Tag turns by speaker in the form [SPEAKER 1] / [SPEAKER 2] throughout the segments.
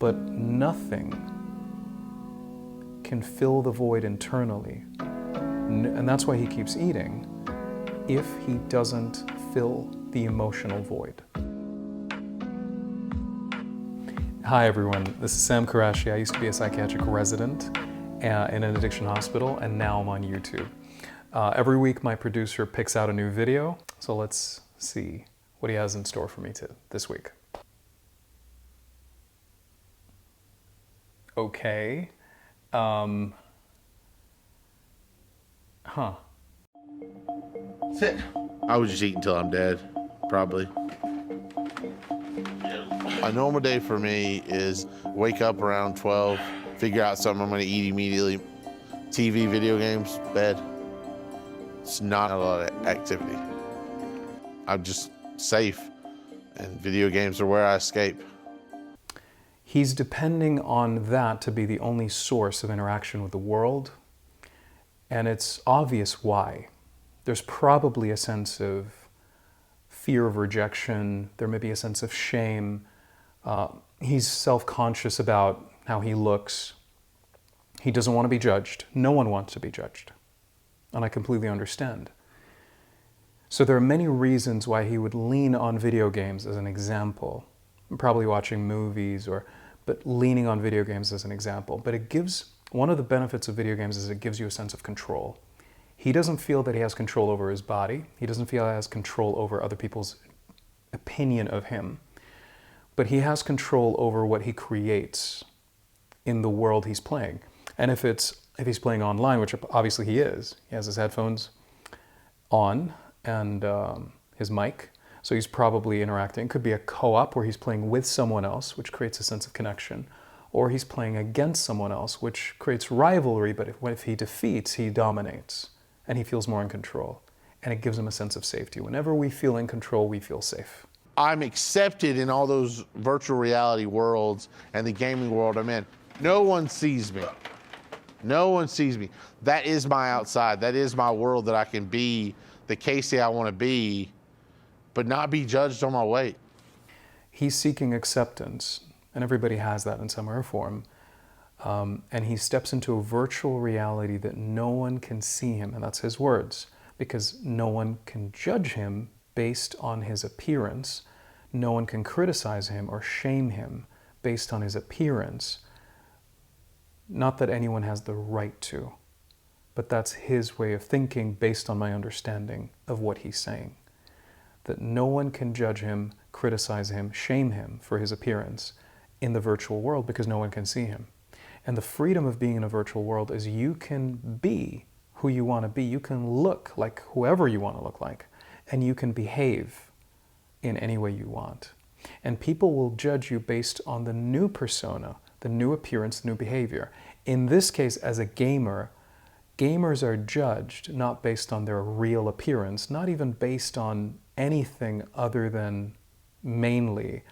[SPEAKER 1] but nothing can fill the void internally. And that's why he keeps eating, if he doesn't fill the emotional void. Hi everyone, this is Sam Qurashi. I used to be a psychiatric resident in an addiction hospital, and now I'm on YouTube. Every week my producer picks out a new video, so let's see what he has in store for me this week. Okay.
[SPEAKER 2] Sit. I would just eat until I'm dead, probably. A normal day for me is wake up around 12, figure out something I'm gonna eat immediately. TV, video games, bed. It's not a lot of activity. I'm just safe, and video games are where I escape.
[SPEAKER 1] He's depending on that to be the only source of interaction with the world, and it's obvious why. There's probably a sense of fear of rejection, there may be a sense of shame, he's self-conscious about how he looks, he doesn't want to be judged, no one wants to be judged, and I completely understand. So there are many reasons why he would lean on video games as an example, probably watching movies, but leaning on video games as an example. But one of the benefits of video games is it gives you a sense of control. He doesn't feel that he has control over his body. He doesn't feel he has control over other people's opinion of him. But he has control over what he creates in the world he's playing. And if he's playing online, which obviously he is, he has his headphones on and his mic, so he's probably interacting. It could be a co-op where he's playing with someone else, which creates a sense of connection, or he's playing against someone else, which creates rivalry, but if he defeats, he dominates, and he feels more in control, and it gives him a sense of safety. Whenever we feel in control, we feel safe.
[SPEAKER 2] I'm accepted in all those virtual reality worlds and the gaming world I'm in. No one sees me. No one sees me. That is my outside. That is my world that I can be the Casey I want to be, but not be judged on my weight.
[SPEAKER 1] He's seeking acceptance, and everybody has that in some way or form. And he steps into a virtual reality that no one can see him, and that's his words, because no one can judge him based on his appearance. No one can criticize him or shame him based on his appearance. Not that anyone has the right to, but that's his way of thinking based on my understanding of what he's saying. That no one can judge him, criticize him, shame him for his appearance in the virtual world because no one can see him. And the freedom of being in a virtual world is you can be who you want to be. You can look like whoever you want to look like, and you can behave in any way you want. And people will judge you based on the new persona, the new appearance, the new behavior. In this case, as a gamer, gamers are judged not based on their real appearance, not even based on anything other than mainly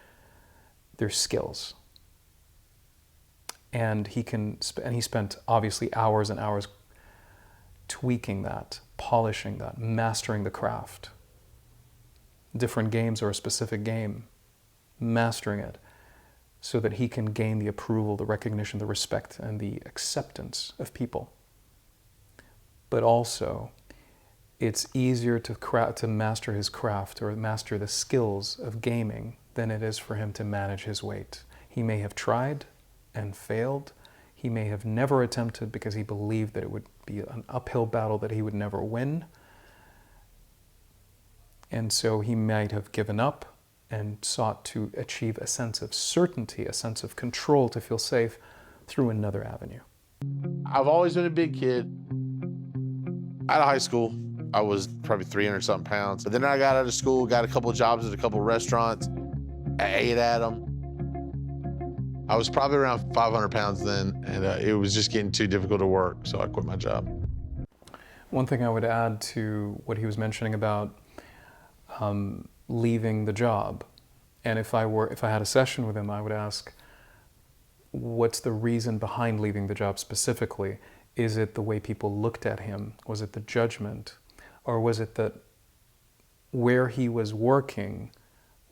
[SPEAKER 1] their skills. And he spent obviously hours and hours tweaking that, polishing that, mastering the craft. Different games or a specific game, mastering it so that he can gain the approval, the recognition, the respect, and the acceptance of people. But also, it's easier to master his craft or master the skills of gaming than it is for him to manage his weight. He may have tried and failed. He may have never attempted because he believed that it would be an uphill battle that he would never win. And so he might have given up and sought to achieve a sense of certainty, a sense of control to feel safe through another avenue.
[SPEAKER 2] I've always been a big kid. Out of high school, I was probably 300 something pounds. But then I got out of school, got a couple of jobs at a couple of restaurants. I ate at them. I was probably around 500 pounds then, and it was just getting too difficult to work, so I quit my job.
[SPEAKER 1] One thing I would add to what he was mentioning about leaving the job, and if I had a session with him, I would ask, what's the reason behind leaving the job specifically? Is it the way people looked at him? Was it the judgment? Or was it that where he was working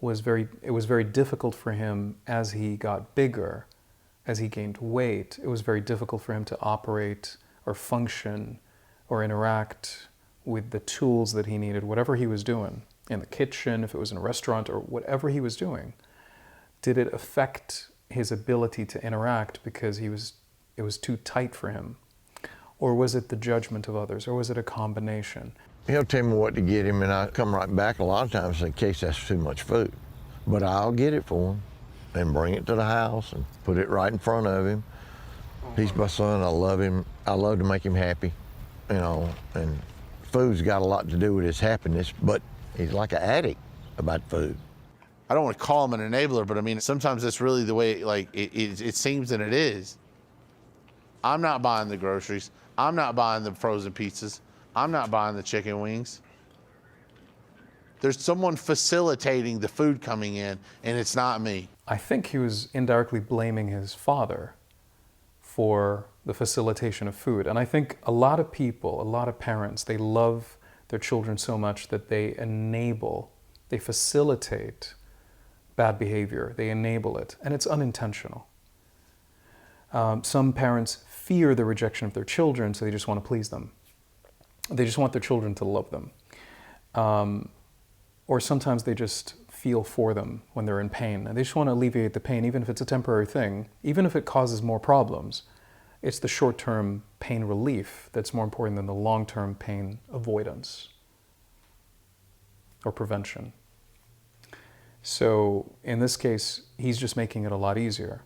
[SPEAKER 1] it was very difficult for him as he got bigger as he gained weight, it was very difficult for him to operate or function or interact with the tools that he needed, whatever he was doing, in the kitchen, if it was in a restaurant, or whatever he was doing. Did it affect his ability to interact because it was too tight for him? Or was it the judgment of others? Or was it a combination?
[SPEAKER 3] He'll tell me what to get him, and I come right back a lot of times in case that's too much food. But I'll get it for him and bring it to the house and put it right in front of him. He's my son. I love him. I love to make him happy, you know, and food's got a lot to do with his happiness, but he's like an addict about food.
[SPEAKER 2] I don't want to call him an enabler, but I mean, sometimes that's really the way, like, it seems that it is. I'm not buying the groceries. I'm not buying the frozen pizzas. I'm not buying the chicken wings. There's someone facilitating the food coming in, and it's not me.
[SPEAKER 1] I think he was indirectly blaming his father for the facilitation of food. And I think a lot of people, a lot of parents, they love their children so much that they facilitate bad behavior, they enable it, and it's unintentional. Some parents fear the rejection of their children, so they just want to please them. They just want their children to love them. Or sometimes they just feel for them when they're in pain, and they just want to alleviate the pain, even if it's a temporary thing, even if it causes more problems. It's the short-term pain relief that's more important than the long-term pain avoidance or prevention. So in this case, he's just making it a lot easier.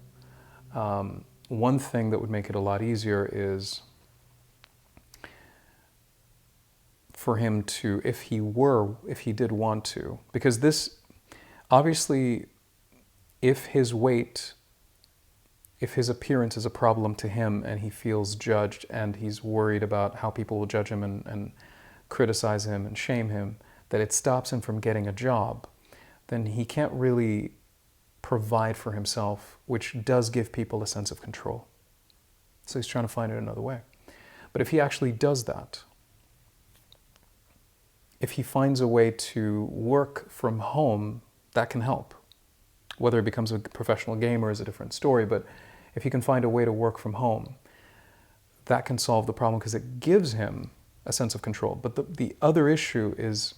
[SPEAKER 1] One thing that would make it a lot easier is for him to, if he did want to, because this, obviously, if his weight, if his appearance is a problem to him and he feels judged and he's worried about how people will judge him and criticize him and shame him, that it stops him from getting a job, then he can't really provide for himself, which does give people a sense of control. So he's trying to find it another way. But if he actually does that, if he finds a way to work from home, that can help. Whether he becomes a professional gamer is a different story, but if he can find a way to work from home, that can solve the problem because it gives him a sense of control. But the other issue is,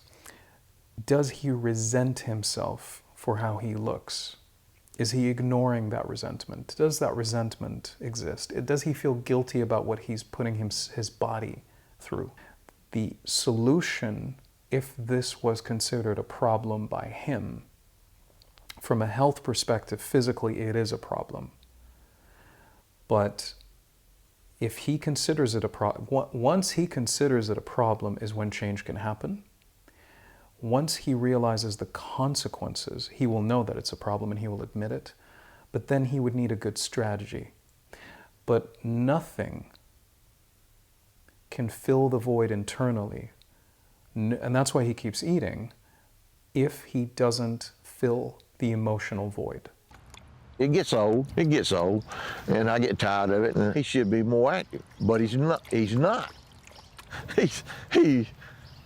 [SPEAKER 1] does he resent himself for how he looks? Is he ignoring that resentment? Does that resentment exist? Does he feel guilty about what he's putting his body through? The solution, if this was considered a problem by him, from a health perspective, physically it is a problem. But if he considers it a problem, once he considers it a problem is when change can happen. Once he realizes the consequences, he will know that it's a problem and he will admit it. But then he would need a good strategy. But nothing can fill the void internally, and that's why he keeps eating, if he doesn't fill the emotional void.
[SPEAKER 3] It gets old, and I get tired of it, and he should be more active, but he's not. He's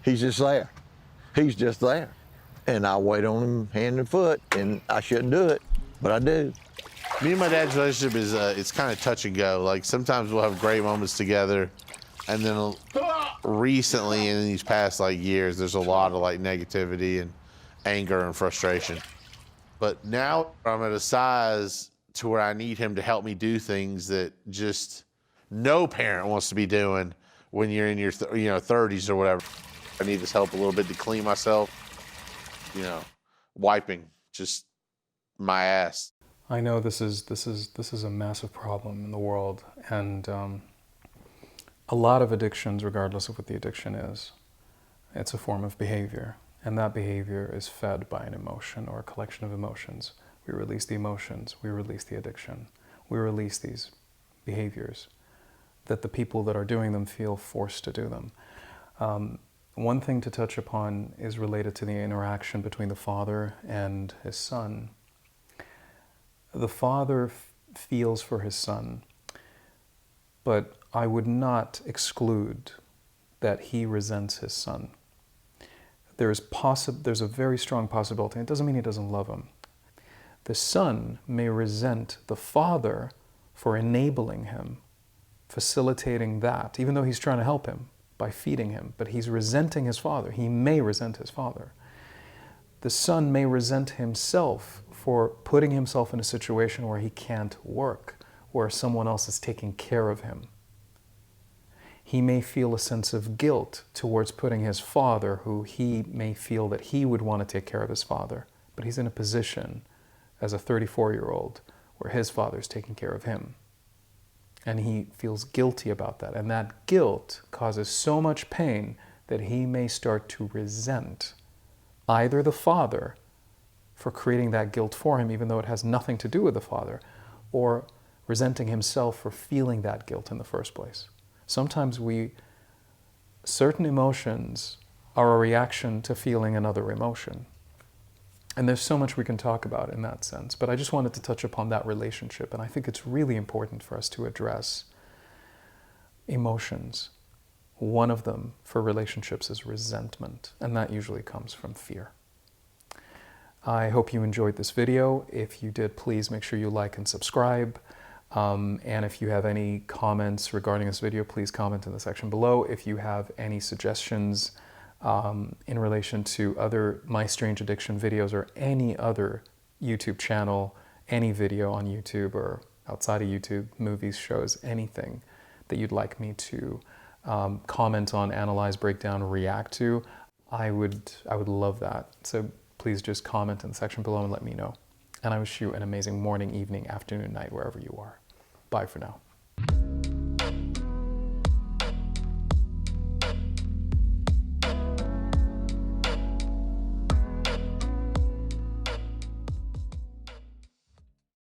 [SPEAKER 3] just there. He's just there. And I wait on him hand and foot, and I shouldn't do it, but I do.
[SPEAKER 2] Me and my dad's relationship is, it's kind of touch and go. Like, sometimes we'll have great moments together, and then recently, in these past, like, years, there's a lot of, like, negativity and anger and frustration. But now I'm at a size to where I need him to help me do things that just no parent wants to be doing when you're in your 30s or whatever. I need his help a little bit to clean myself, wiping just my ass.
[SPEAKER 1] I know this is a massive problem in the world, and a lot of addictions, regardless of what the addiction is, it's a form of behavior, and that behavior is fed by an emotion or a collection of emotions. We release the emotions, we release the addiction, we release these behaviors that the people that are doing them feel forced to do them. One thing to touch upon is related to the interaction between the father and his son. The father feels for his son, but I would not exclude that he resents his son. There's a very strong possibility. It doesn't mean he doesn't love him. The son may resent the father for enabling him, facilitating that, even though he's trying to help him by feeding him, but he's resenting his father. He may resent his father. The son may resent himself for putting himself in a situation where he can't work, where someone else is taking care of him. He may feel a sense of guilt towards putting his father, who he may feel that he would want to take care of his father, but he's in a position as a 34-year-old where his father's taking care of him. And he feels guilty about that. And that guilt causes so much pain that he may start to resent either the father for creating that guilt for him, even though it has nothing to do with the father, or resenting himself for feeling that guilt in the first place. Sometimes certain emotions are a reaction to feeling another emotion. And there's so much we can talk about in that sense, but I just wanted to touch upon that relationship, and I think it's really important for us to address emotions. One of them for relationships is resentment, and that usually comes from fear. I hope you enjoyed this video. If you did, please make sure you like and subscribe. And if you have any comments regarding this video, please comment in the section below. If you have any suggestions in relation to other My Strange Addiction videos or any other YouTube channel, any video on YouTube or outside of YouTube, movies, shows, anything that you'd like me to comment on, analyze, break down, react to, I would love that. So please just comment in the section below and let me know. And I wish you an amazing morning, evening, afternoon, night, wherever you are. Bye for now.